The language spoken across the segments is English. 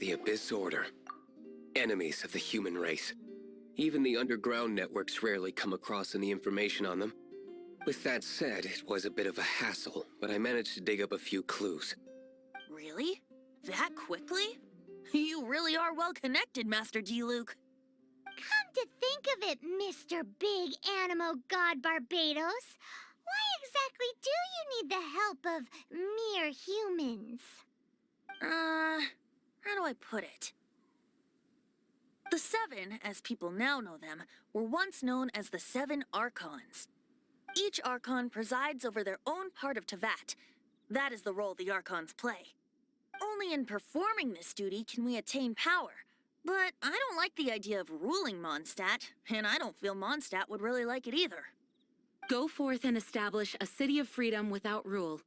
The Abyss Order. Enemies of the human race. Even the underground networks rarely come across any information on them. With that said, it was a bit of a hassle, but I managed to dig up a few clues. Really? That quickly? You really are well connected, Master D. Luke. Come to think of it, Mr. Big Animo God Barbados, why exactly do you need the help of mere humans? How do I put it? The Seven, as people now know them, were once known as the Seven Archons. Each Archon presides over their own part of Teyvat. That is the role the Archons play. Only in performing this duty can we attain power. But I don't like the idea of ruling Mondstat, and I don't feel Mondstat would really like it either. Go forth and establish a city of freedom without rule.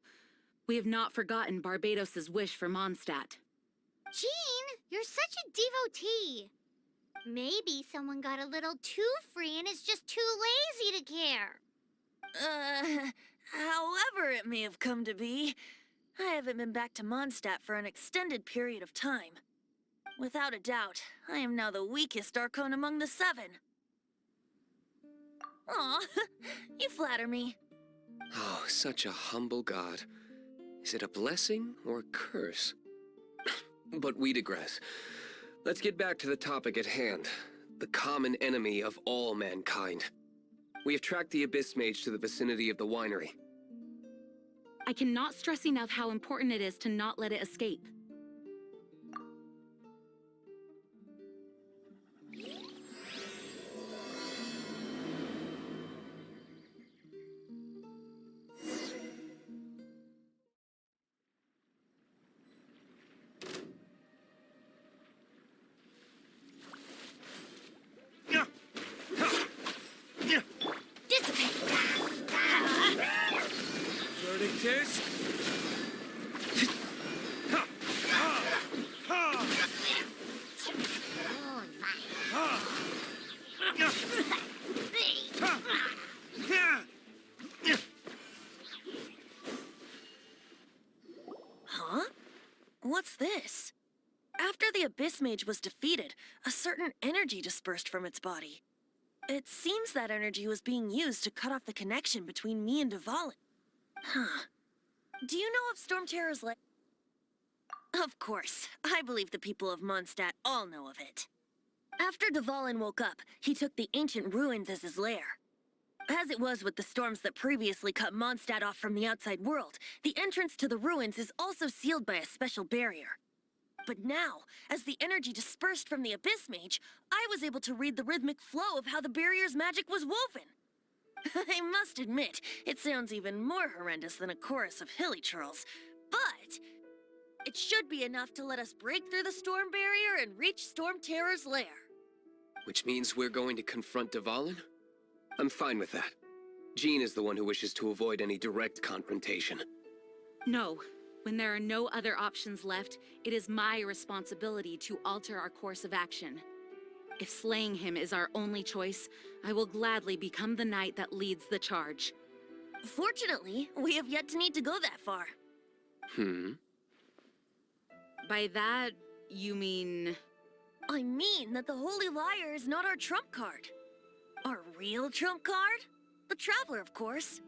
We have not forgotten Barbados' wish for Mondstat. Jean, you're such a devotee. Maybe someone got a little too free and is just too lazy to care. However it may have come to be, I haven't been back to Mondstat for an extended period of time. Without a doubt, I am now the weakest Archon among the Seven. Aw, you flatter me. Oh, such a humble god. Is it a blessing or a curse? But we digress. Let's get back to the topic at hand. The common enemy of all mankind. We have tracked the Abyss Mage to the vicinity of the winery. I cannot stress enough how important it is to not let it escape. Huh? What's this? After the Abyss Mage was defeated, a certain energy dispersed from its body. It seems that energy was being used to cut off the connection between me and Dvalin. Huh. Do you know of Stormterror's lair? Of course. I believe the people of Mondstat all know of it. After Dvalin woke up, he took the ancient ruins as his lair. As it was with the storms that previously cut Mondstat off from the outside world, the entrance to the ruins is also sealed by a special barrier. But now, as the energy dispersed from the Abyss Mage, I was able to read the rhythmic flow of how the barrier's magic was woven. I must admit, it sounds even more horrendous than a chorus of hilly churls, but it should be enough to let us break through the storm barrier and reach Stormterror's lair. Which means we're going to confront Dvalin? I'm fine with that. Jean is the one who wishes to avoid any direct confrontation. No. When there are no other options left, it is my responsibility to alter our course of action. If slaying him is our only choice, I will gladly become the knight that leads the charge. Fortunately, we have yet to need to go that far. By that, you mean... I mean that the Holy Liar is not our trump card. Our real trump card? The Traveler, of course.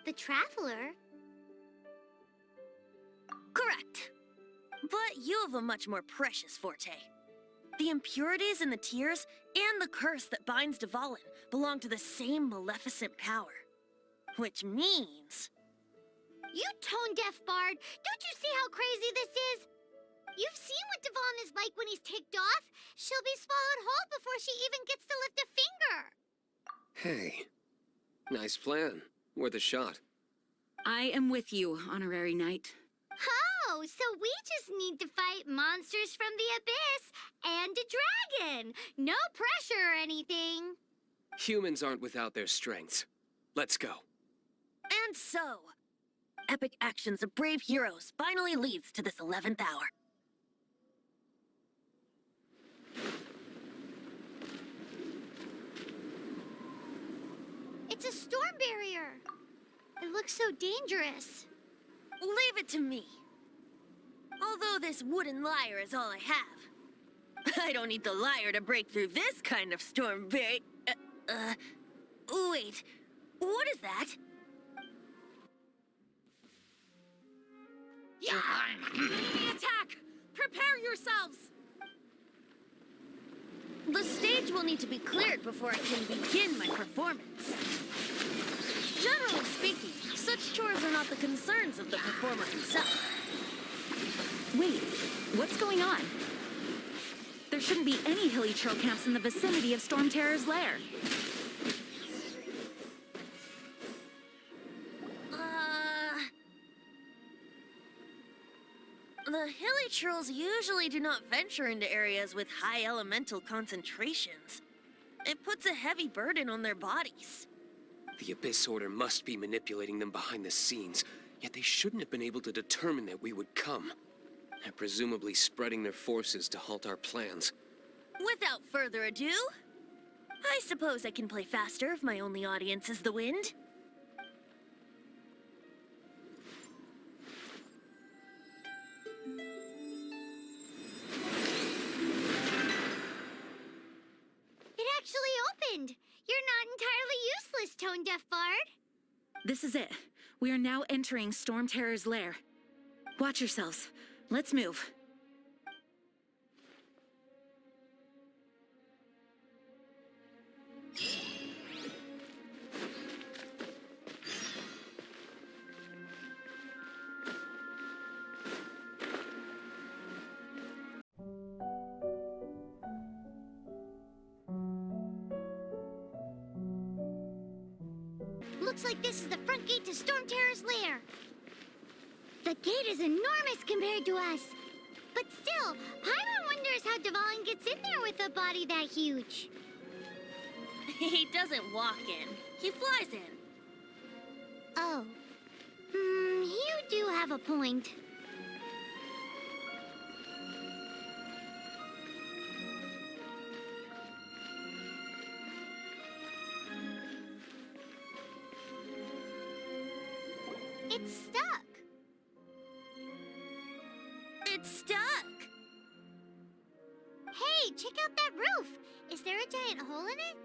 The Traveler? Correct. But you have a much more precious forte. The impurities in the tears and the curse that binds Dvalin belong to the same maleficent power. Which means... You tone-deaf bard! Don't you see how crazy this is? You've seen what Dvalin is like when he's ticked off. She'll be swallowed whole before she even gets to lift a finger. Hey. Nice plan. Worth a shot. I am with you, honorary knight. Oh, so we just need to fight monsters from the Abyss and a dragon. No pressure or anything. Humans aren't without their strengths. Let's go. And so, epic actions of brave heroes finally leads to this 11th hour. It's a storm barrier. It looks so dangerous. Leave it to me. Although this wooden lyre is all I have. I don't need the lyre to break through this kind of storm wait, what is that? The attack! Prepare yourselves! The stage will need to be cleared before I can begin my performance. Generally speaking, such chores are not the concerns of the performer himself. Wait, what's going on? There shouldn't be any hilly troll camps in the vicinity of Stormterror's lair. The hilly trolls usually do not venture into areas with high elemental concentrations. It puts a heavy burden on their bodies. The Abyss Order must be manipulating them behind the scenes, yet they shouldn't have been able to determine that we would come. They're presumably spreading their forces to halt our plans. Without further ado, I suppose I can play faster if my only audience is the wind. It actually opened! You're not entirely useless, tone-deaf bard. This is it. We are now entering Stormterror's lair. Watch yourselves. Let's move. Looks like this is the front gate to Stormterror's lair. The gate is enormous compared to us. But still, Paimon wonders how Dvalin gets in there with a body that huge. He doesn't walk in. He flies in. Oh. You do have a point. It's stuck. It's stuck. Hey, check out that roof. Is there a giant hole in it?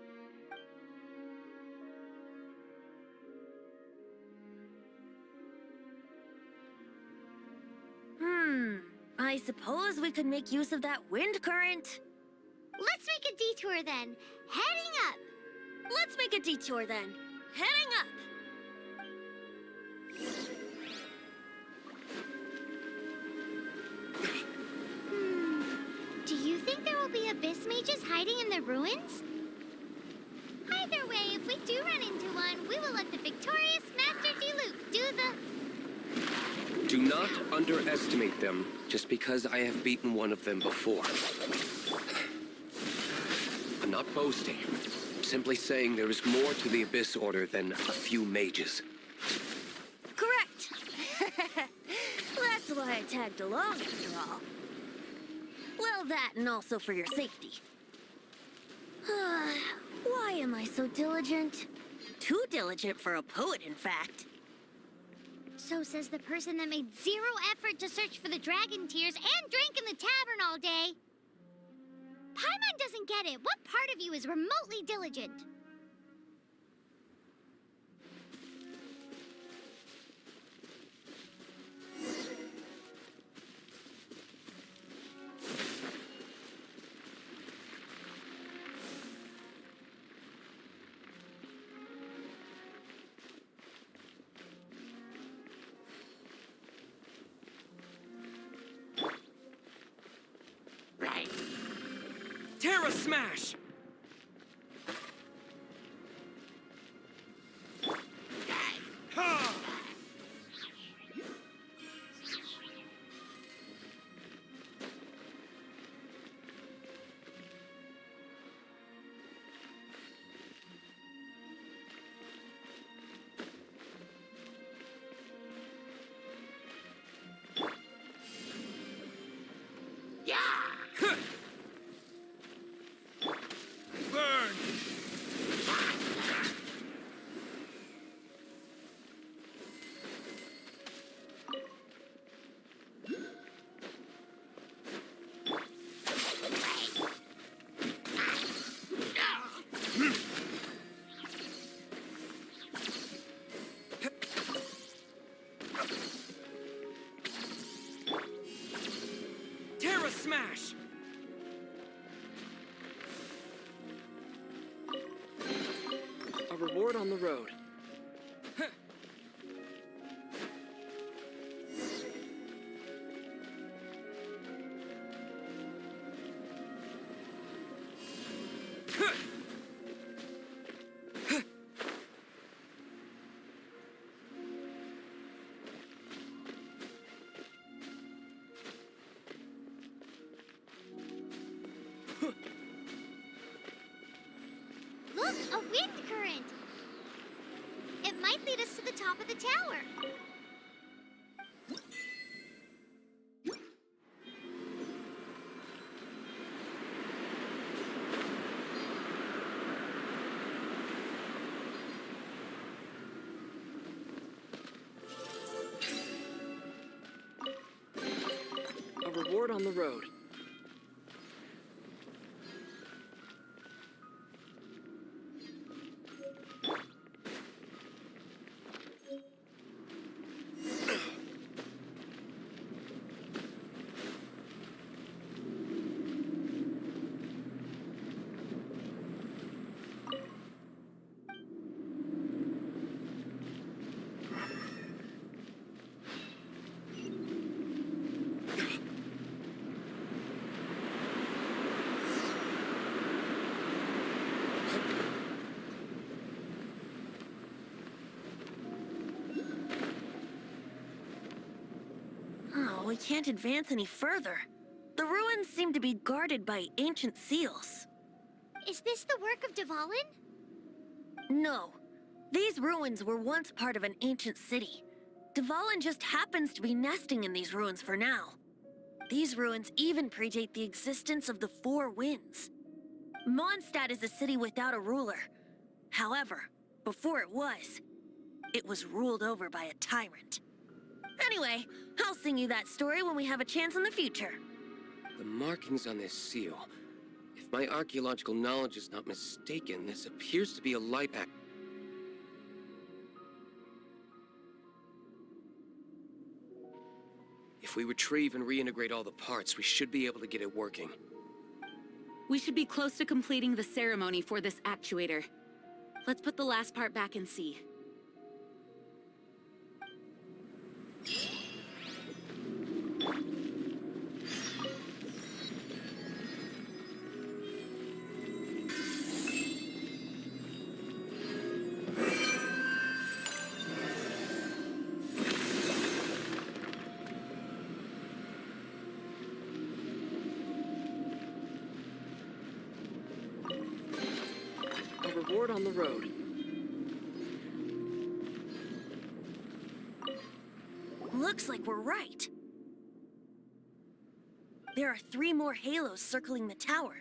I suppose we could make use of that wind current. Let's make a detour then. Heading up. Let's make a detour then. Heading up. Do you think there will be abyss mages hiding in the ruins? Either way, if we do run into one, we will let the victorious Master D-Luke do the... Do not underestimate them, just because I have beaten one of them before. I'm not boasting. I'm simply saying there is more to the Abyss Order than a few mages. Correct. That's why I tagged along after all. Well, that and also for your safety. Why am I so diligent? Too diligent for a poet, in fact. So says the person that made zero effort to search for the dragon tears and drank in the tavern all day. Paimon doesn't get it. What part of you is remotely diligent? Terra Smash! Terra Smash! A reward on the road. Look, a wind current! It might lead us to the top of the tower. A reward on the road. Oh, we can't advance any further. The ruins seem to be guarded by ancient seals. Is this the work of Dvalin? No. These ruins were once part of an ancient city. Dvalin just happens to be nesting in these ruins for now. These ruins even predate the existence of the Four Winds. Mondstat is a city without a ruler. However, before it was ruled over by a tyrant. Anyway, I'll sing you that story when we have a chance in the future. The markings on this seal. If my archaeological knowledge is not mistaken, this appears to be a light act. If we retrieve and reintegrate all the parts, we should be able to get it working. We should be close to completing the ceremony for this actuator. Let's put the last part back and see. A reward on the road. Looks like we're right. There are 3 more halos circling the tower.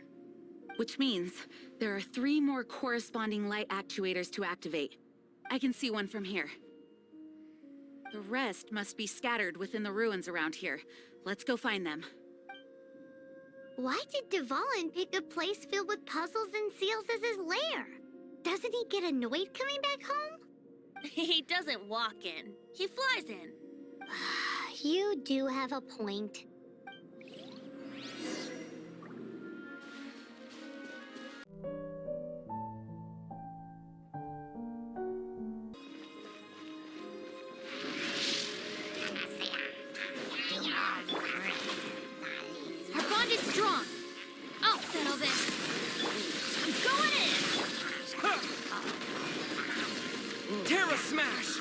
Which means there are 3 more corresponding light actuators to activate. I can see one from here. The rest must be scattered within the ruins around here. Let's go find them. Why did Dvalin pick a place filled with puzzles and seals as his lair? Doesn't he get annoyed coming back home? He doesn't walk in. He flies in. You do have a point. Our bond is strong. I'll settle this. Going in! Terra Smash!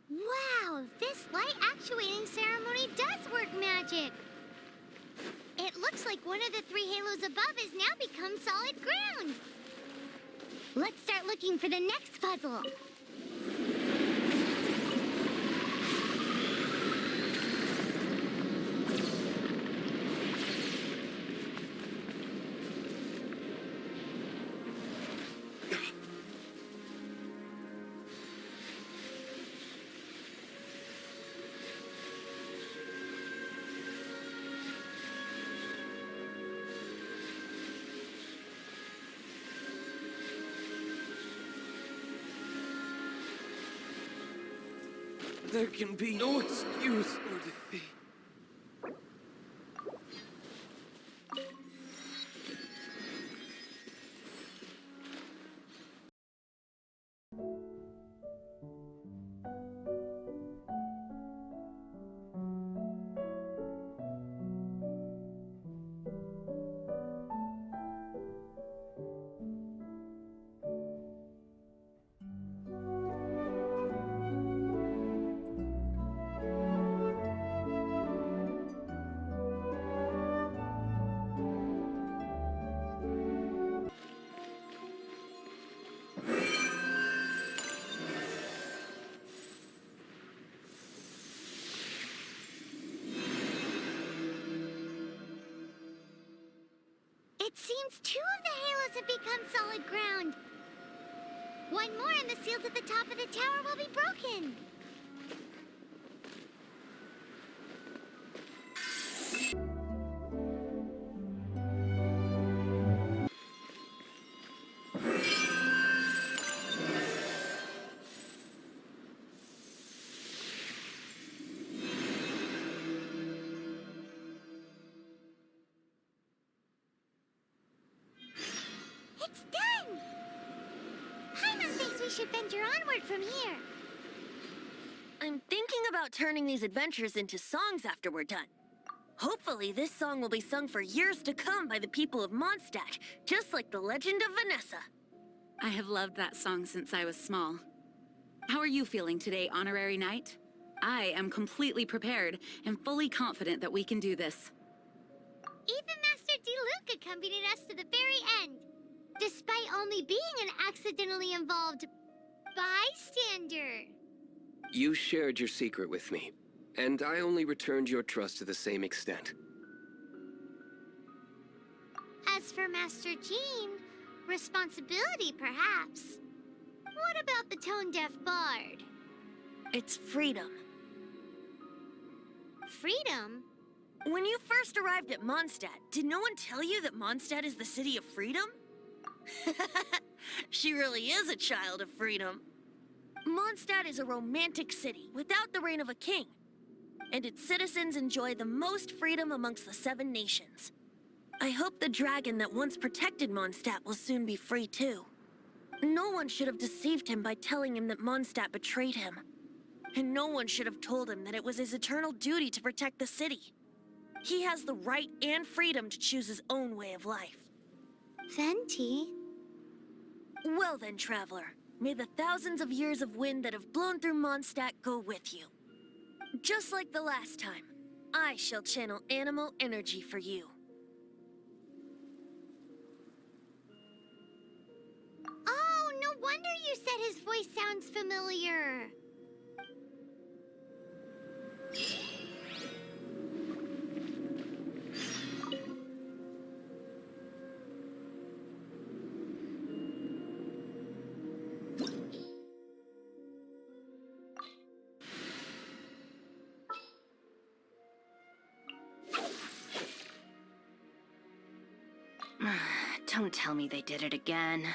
Wow, this light actuating ceremony does work magic. It looks like one of the 3 halos above has now become solid ground. Let's start looking for the next puzzle. There can be no excuse or defeat. It seems 2 of the halos have become solid ground. 1 more and the seals at the top of the tower will be broken. It's done! Paimon thinks we should venture onward from here. I'm thinking about turning these adventures into songs after we're done. Hopefully, this song will be sung for years to come by the people of Mondstat, just like the legend of Vanessa. I have loved that song since I was small. How are you feeling today, Honorary Knight? I am completely prepared and fully confident that we can do this. Even Master D. accompanied us to the very end, despite only being an accidentally involved bystander. You shared your secret with me, and I only returned your trust to the same extent. As for Master Jean, responsibility perhaps. What about the tone-deaf bard? It's freedom. Freedom? When you first arrived at Mondstat, did no one tell you that Mondstat is the city of freedom? She really is a child of freedom. Mondstat is a romantic city without the reign of a king, and its citizens enjoy the most freedom amongst the 7 nations. I hope the dragon that once protected Mondstat will soon be free too. No one should have deceived him by telling him that Mondstat betrayed him. And no one should have told him that it was his eternal duty to protect the city. He has the right and freedom to choose his own way of life. Venti? Well then, traveler, may the thousands of years of wind that have blown through Mondstat go with you. Just like the last time, I shall channel animal energy for you. Oh, no wonder you said his voice sounds familiar. Don't tell me they did it again.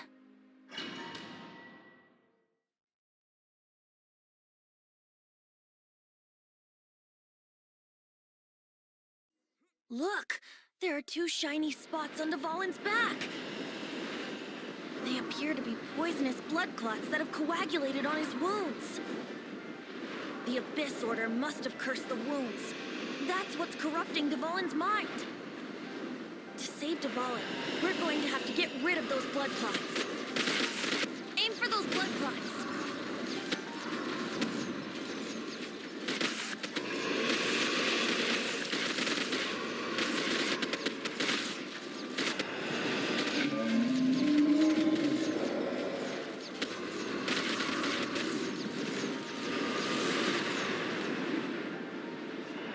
Look! There are 2 shiny spots on Dvalin's back! They appear to be poisonous blood clots that have coagulated on his wounds. The Abyss Order must have cursed the wounds. That's what's corrupting Dvalin's mind. To save Dvalin, we're going to have to get rid of those blood clots. Aim for those blood clots!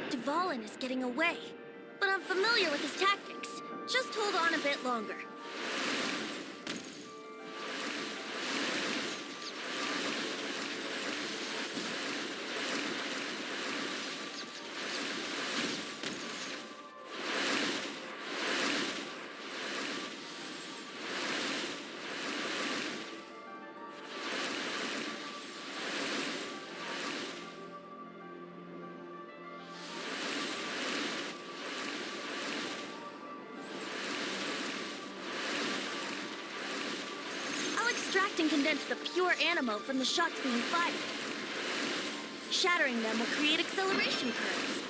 Dvalin is getting away, but I'm familiar with his tactics. Just hold on a bit longer. collect and condense the pure animo from the shots being fired. Shattering them will create acceleration currents.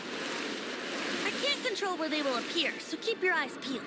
I can't control where they will appear, so keep your eyes peeled.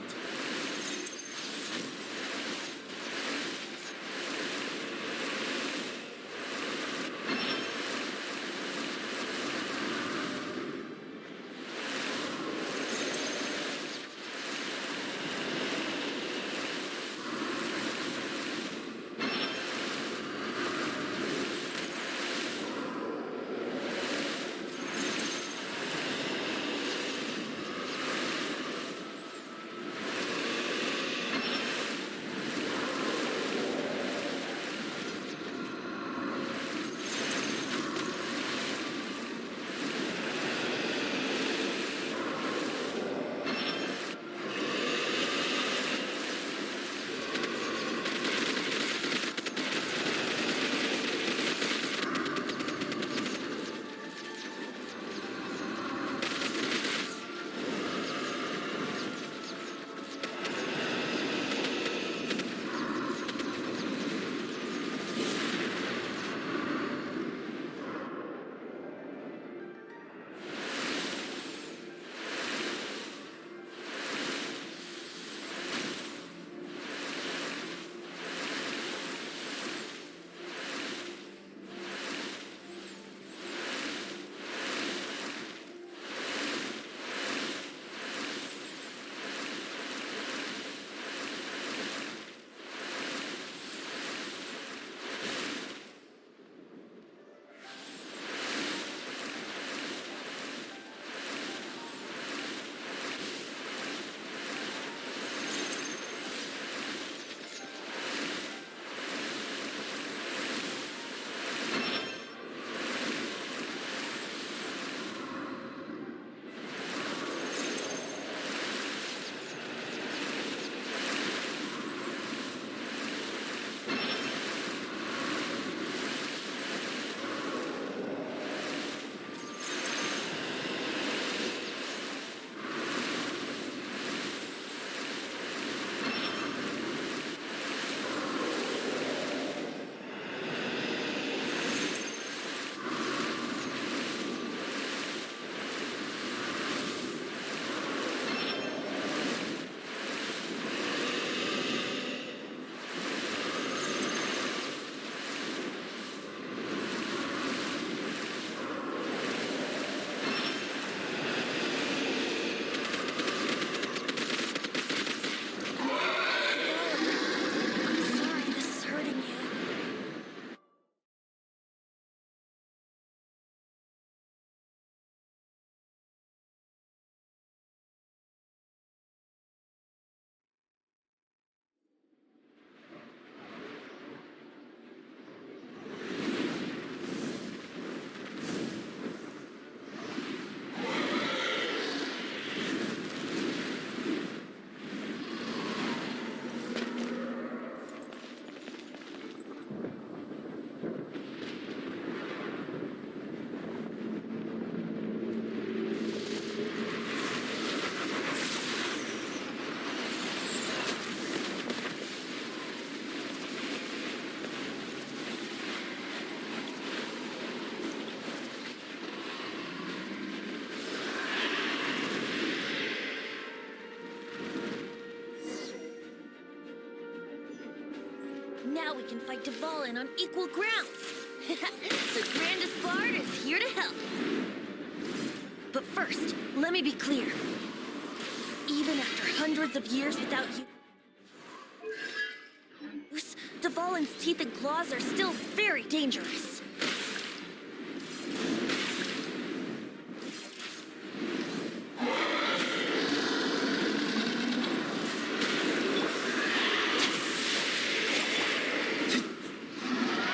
Now we can fight Dvalin on equal grounds. The grandest bard is here to help. But first, let me be clear. Even after hundreds of years without you, Dvalin's teeth and claws are still very dangerous.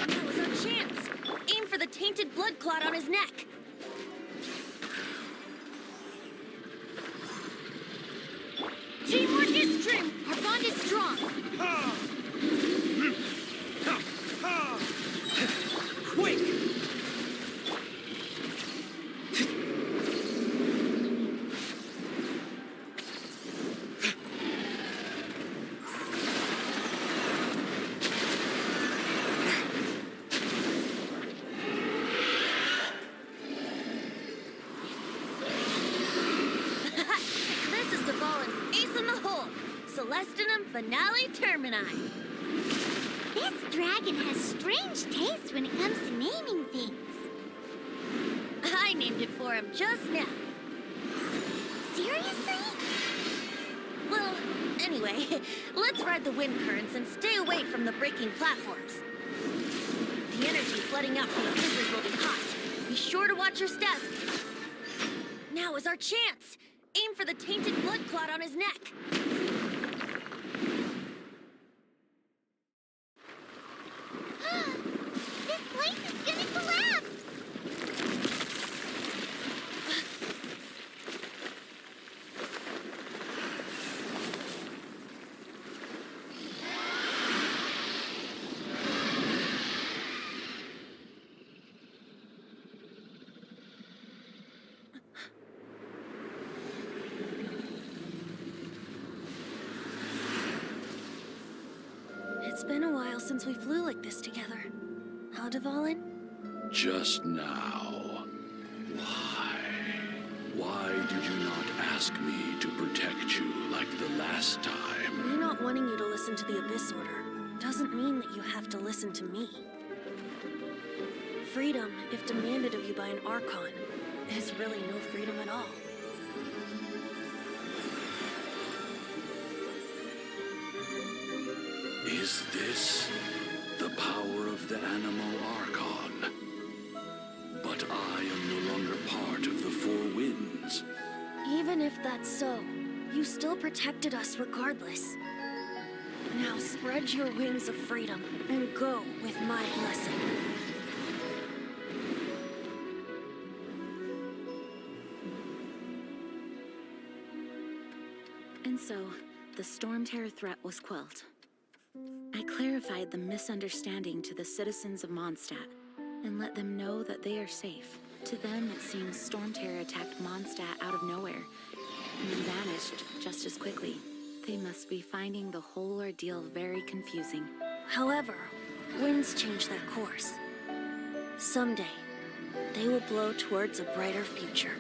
That was our chance. Aim for the tainted blood clot on his neck. Teamwork is trim. Our bond is strong. Quick! finale termini. This dragon has strange taste when it comes to naming things. I named it for him just now. Seriously? Well, anyway, let's ride the wind currents and stay away from the breaking platforms. The energy flooding out from the fissures will be hot. Be sure to watch your step. Now is our chance. Aim for the tainted blood clot on his neck. This place is gonna collapse! It's been a while since we flew like this together. Huh, Dvalin? Just now. Why? Why did you not ask me to protect you like the last time? Me not wanting you to listen to the Abyss Order doesn't mean that you have to listen to me. Freedom, if demanded of you by an Archon, is really no freedom at all. Is this the power of the Animal Archon? But I am no longer part of the Four Winds. Even if that's so, you still protected us regardless. Now spread your wings of freedom and go with my blessing. And so, the Stormterror threat was quelled. I clarified the misunderstanding to the citizens of Mondstat and let them know that they are safe. To them, it seems Stormterror attacked Mondstat out of nowhere and then vanished just as quickly. They must be finding the whole ordeal very confusing. However, winds change their course. Someday, they will blow towards a brighter future.